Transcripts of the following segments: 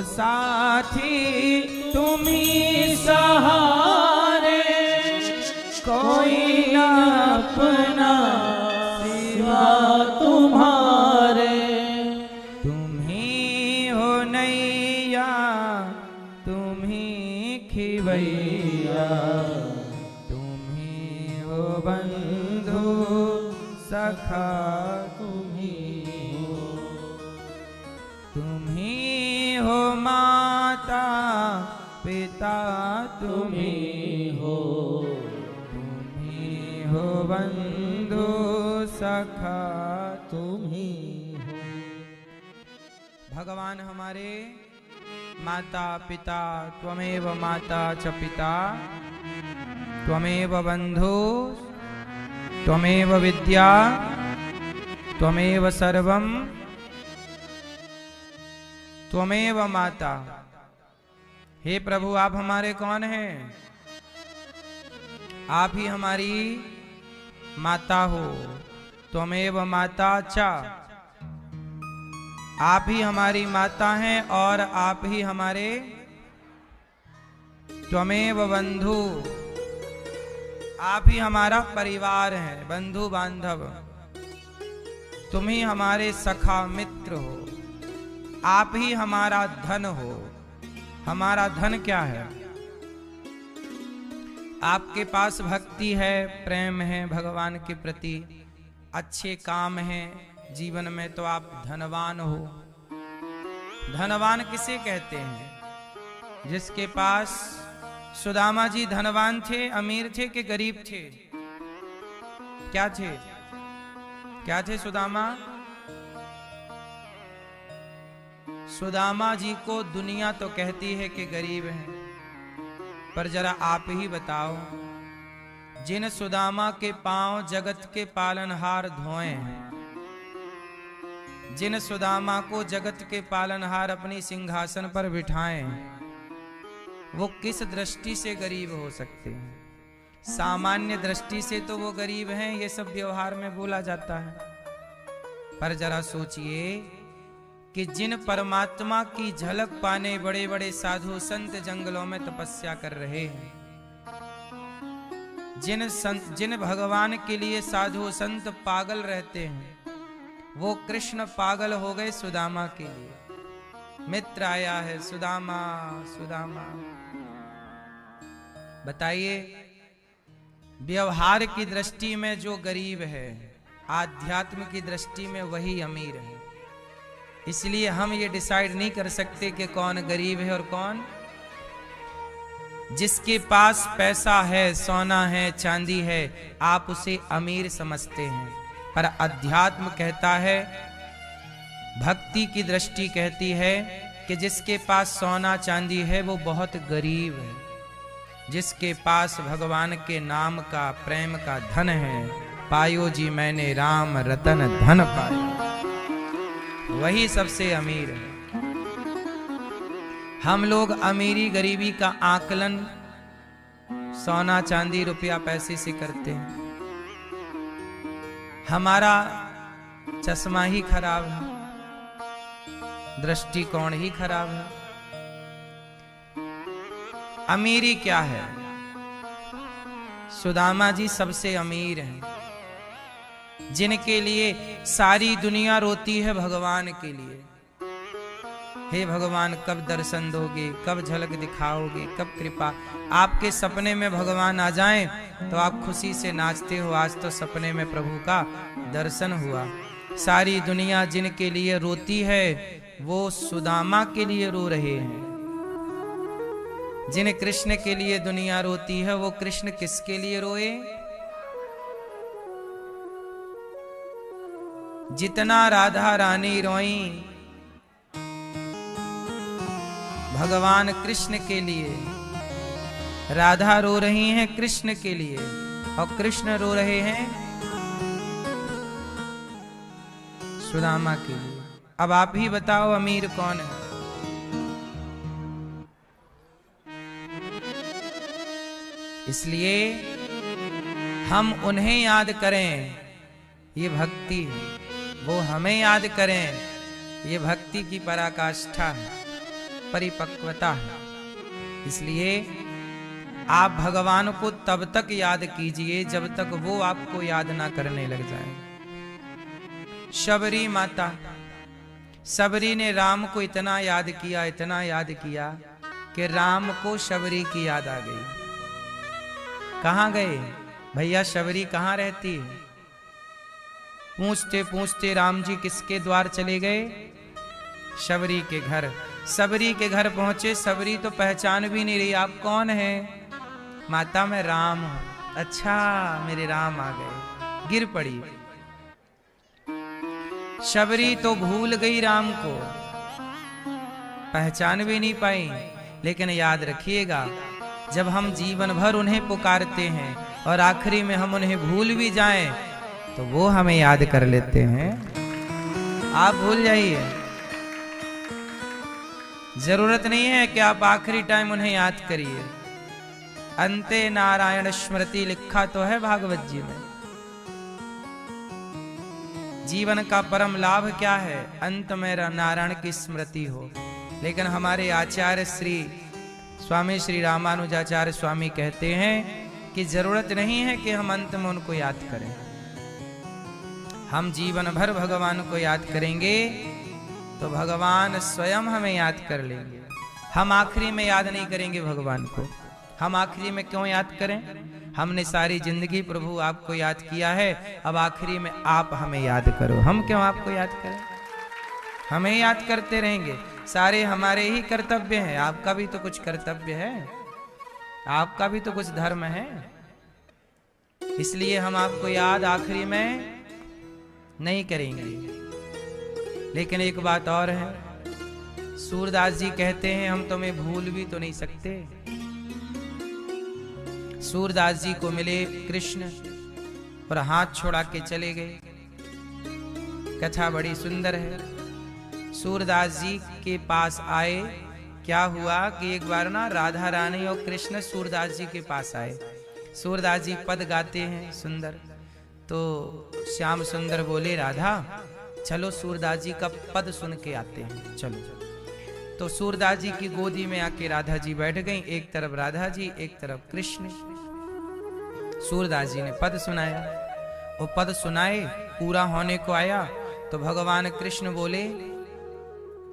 साथी तुम्ही सहारे, कोई न अपना सिवा तुम्हारे। तुम्ही हो नैया तुम्ही खिवैया, तुम्ही हो बंधु सखा तुम्ही हो। तुम्ही हो माता पिता तुम्ही हो, तुम्ही हो बंधु सखा तुम्ही हो। भगवान हमारे माता पिता, त्वमेव माता च पिता, त्वमेव बंधु त्वमेव विद्या, त्वमेव सर्वम त्वमेव माता। हे प्रभु आप हमारे कौन हैं? आप ही हमारी माता हो। त्वमेव माता च, आप ही हमारी माता हैं और आप ही हमारे त्वमेव बंधु, आप ही हमारा परिवार है, बंधु बांधव। तुम ही हमारे सखा मित्र हो, आप ही हमारा धन हो। हमारा धन क्या है? आपके पास भक्ति है, प्रेम है भगवान के प्रति, अच्छे काम हैं जीवन में, तो आप धनवान हो। धनवान किसे कहते हैं? जिसके पास, सुदामा जी धनवान थे, अमीर थे कि गरीब थे? क्या थे? क्या थे सुदामा? सुदामा जी को दुनिया तो कहती है कि गरीब हैं, पर जरा आप ही बताओ, जिन सुदामा के पांव जगत के पालनहार धोए हैं, जिन सुदामा को जगत के पालनहार अपनी सिंहासन पर बिठाए हैं, वो किस दृष्टि से गरीब हो सकते हैं? सामान्य दृष्टि से तो वो गरीब हैं, ये सब व्यवहार में बोला जाता है, पर जरा सोचिए कि जिन परमात्मा की झलक पाने बड़े बड़े साधु संत जंगलों में तपस्या कर रहे हैं, जिन भगवान के लिए साधु संत पागल रहते हैं, वो कृष्ण पागल हो गए सुदामा के लिए। मित्र आया है सुदामा, सुदामा। बताइए, व्यवहार की दृष्टि में जो गरीब है, आध्यात्म की दृष्टि में वही अमीर है। इसलिए हम ये डिसाइड नहीं कर सकते कि कौन गरीब है और कौन। जिसके पास पैसा है, सोना है, चांदी है, आप उसे अमीर समझते हैं, पर अध्यात्म कहता है, भक्ति की दृष्टि कहती है कि जिसके पास सोना चांदी है वो बहुत गरीब है। जिसके पास भगवान के नाम का, प्रेम का धन है, पायो जी मैंने राम रतन धन पाया, वही सबसे अमीर है। हम लोग अमीरी गरीबी का आकलन सोना चांदी रुपया पैसे से करते हैं। हमारा चश्मा ही खराब है, दृष्टिकोण ही खराब है। अमीरी क्या है? सुदामा जी सबसे अमीर हैं, जिनके लिए सारी दुनिया रोती है भगवान के लिए। हे भगवान, कब दर्शन दोगे, कब झलक दिखाओगे, कब कृपा। आपके सपने में भगवान आ जाएं तो आप खुशी से नाचते हो, आज तो सपने में प्रभु का दर्शन हुआ। सारी दुनिया जिनके लिए रोती है वो सुदामा के लिए रो रहे हैं। जिन कृष्ण के लिए दुनिया रोती है वो कृष्ण किसके लिए रोए? जितना राधा रानी रोई भगवान कृष्ण के लिए, राधा रो रही हैं कृष्ण के लिए, और कृष्ण रो रहे हैं सुदामा के लिए। अब आप ही बताओ अमीर कौन है? इसलिए हम उन्हें याद करें, ये भक्ति है। वो हमें याद करें, ये भक्ति की पराकाष्ठा है। परिपक्वता है। इसलिए आप भगवान को तब तक याद कीजिए जब तक वो आपको याद ना करने लग जाए। शबरी माता, शबरी ने राम को इतना याद किया, इतना याद किया कि राम को शबरी की याद आ गई। कहाँ गए भैया, शबरी कहाँ रहती है? पूछते पूछते राम जी किसके द्वार चले गए? शबरी के घर। शबरी के घर पहुंचे, शबरी तो पहचान भी नहीं रही, आप कौन हैं? माता मैं राम हूं। अच्छा मेरे राम आ गए, गिर पड़ी। शबरी तो भूल गई राम को, पहचान भी नहीं पाई। लेकिन याद रखिएगा, जब हम जीवन भर उन्हें पुकारते हैं और आखिरी में हम उन्हें भूल भी जाएं तो वो हमें याद कर लेते हैं। आप भूल जाइए, जरूरत नहीं है कि आप आखिरी टाइम उन्हें याद करिए। अंते नारायण स्मृति लिखा तो है भागवत जी में। जीवन का परम लाभ क्या है? अंत में नारायण की स्मृति हो। लेकिन हमारे आचार्य श्री स्वामी श्री रामानुजाचार्य स्वामी कहते हैं कि जरूरत नहीं है कि हम अंत में उनको याद करें। हम जीवन भर भगवान को याद करेंगे तो भगवान स्वयं हमें याद कर लेंगे। हम आखिरी में याद नहीं करेंगे भगवान को। हम आखिरी में क्यों याद करें? हमने सारी जिंदगी प्रभु आपको याद किया है, अब आखिरी में आप हमें याद करो। हम क्यों आपको याद करें? हमें याद करते रहेंगे। सारे हमारे ही कर्तव्य हैं, आपका भी तो कुछ कर्तव्य है, आपका भी तो कुछ धर्म है। इसलिए हम आपको याद आखिरी में नहीं करेंगे। लेकिन एक बात और है, सूरदास जी कहते हैं हम तुम्हें भूल भी तो नहीं सकते। सूरदास जी को मिले कृष्ण और हाथ छोड़ा के चले गए। कथा बड़ी सुंदर है। सूरदास जी के पास आए, क्या हुआ कि एक बार ना राधा रानी और कृष्ण सूरदास जी के पास आए। सूरदास जी पद गाते हैं सुंदर, तो श्याम सुंदर बोले राधा चलो सूरदास जी का पद सुन के आते हैं, चलो। तो सूरदास जी की गोदी में आके राधा जी बैठ गई, एक तरफ राधा जी एक तरफ कृष्ण। सूरदास जी ने पद सुनाया, वो पद सुनाए पूरा होने को आया तो भगवान कृष्ण बोले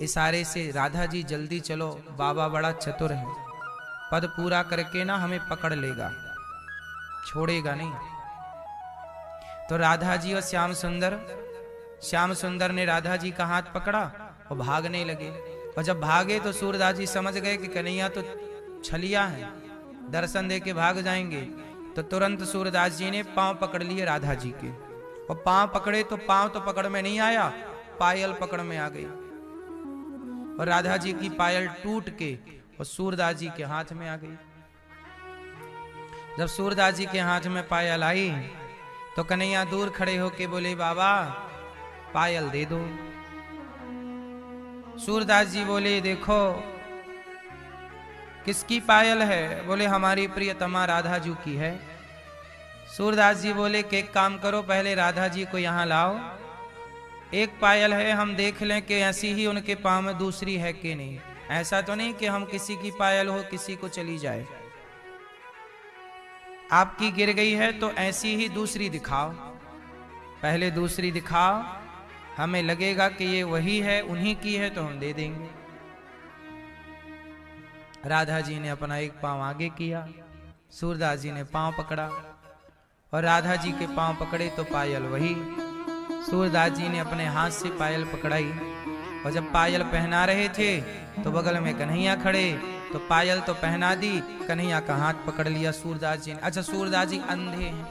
इशारे से राधा जी जल्दी चलो, बाबा बड़ा चतुर है, पद पूरा करके ना हमें पकड़ लेगा, छोड़ेगा नहीं। तो राधा जी और श्याम सुंदर ने राधा जी का हाथ पकड़ा और भागने लगे। और जब भागे तो सूरदास जी समझ गए कि कन्हैया तो छलिया है, दर्शन दे के भाग जाएंगे। तो तुरंत सूरदास जी ने पांव पकड़ लिए राधा जी के, और पांव पकड़े तो पांव तो पकड़ में नहीं आया, पायल पकड़ में आ गई। और राधा जी की पायल टूट के और सूरदास जी के हाथ में आ गई। जब सूरदास जी के हाथ में पायल आई तो कन्हैया दूर खड़े होके बोले बाबा पायल दे दो। सूरदास जी बोले देखो किसकी पायल है? बोले हमारी प्रियतमा राधा जी की है। सूरदास जी बोले कि एक काम करो, पहले राधा जी को यहां लाओ, एक पायल है, हम देख लें कि ऐसी ही उनके पांव में दूसरी है कि नहीं। ऐसा तो नहीं कि हम किसी की पायल हो किसी को चली जाए। आपकी गिर गई है तो ऐसी ही दूसरी दिखाओ, पहले दूसरी दिखाओ, हमें लगेगा कि ये वही है, उन्हीं की है तो हम दे देंगे। राधा जी ने अपना एक पांव आगे किया, सूरदास जी ने पांव पकड़ा और राधा जी के पांव पकड़े तो पायल वही। सूरदास जी ने अपने हाथ से पायल पकड़ाई और जब पायल पहना रहे थे तो बगल में कन्हैया खड़े, तो पायल तो पहना दी, कन्हैया का हाथ पकड़ लिया सूरदास जी ने। अच्छा सूरदास जी अंधे हैं,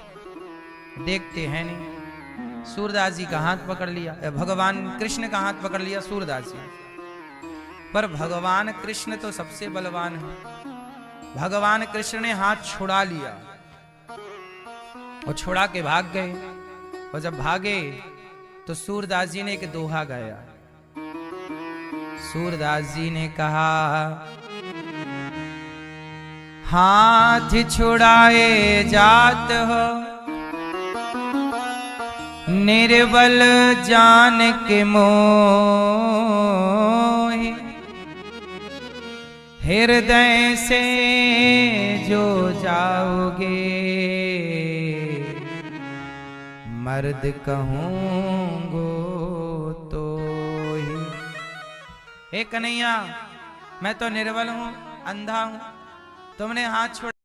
देखते हैं नहीं। सूरदास जी का हाथ पकड़ लिया, भगवान कृष्ण का हाथ पकड़ लिया सूरदास जी। पर भगवान कृष्ण तो सबसे बलवान है। भगवान कृष्ण ने हाथ छुड़ा लिया और छुड़ा के भाग गए। और जब भागे तो सूरदास जी ने एक दोहा गाया। सूरदास जी ने कहा हाथ छुड़ाए जात हो निर्बल जान के मोहि, हृदय से जो जाओगे मर्द कहूंगो तो ही। हे कन्हैया, मैं तो निर्बल हूं, अंधा हूं, तुमने हाथ छोड़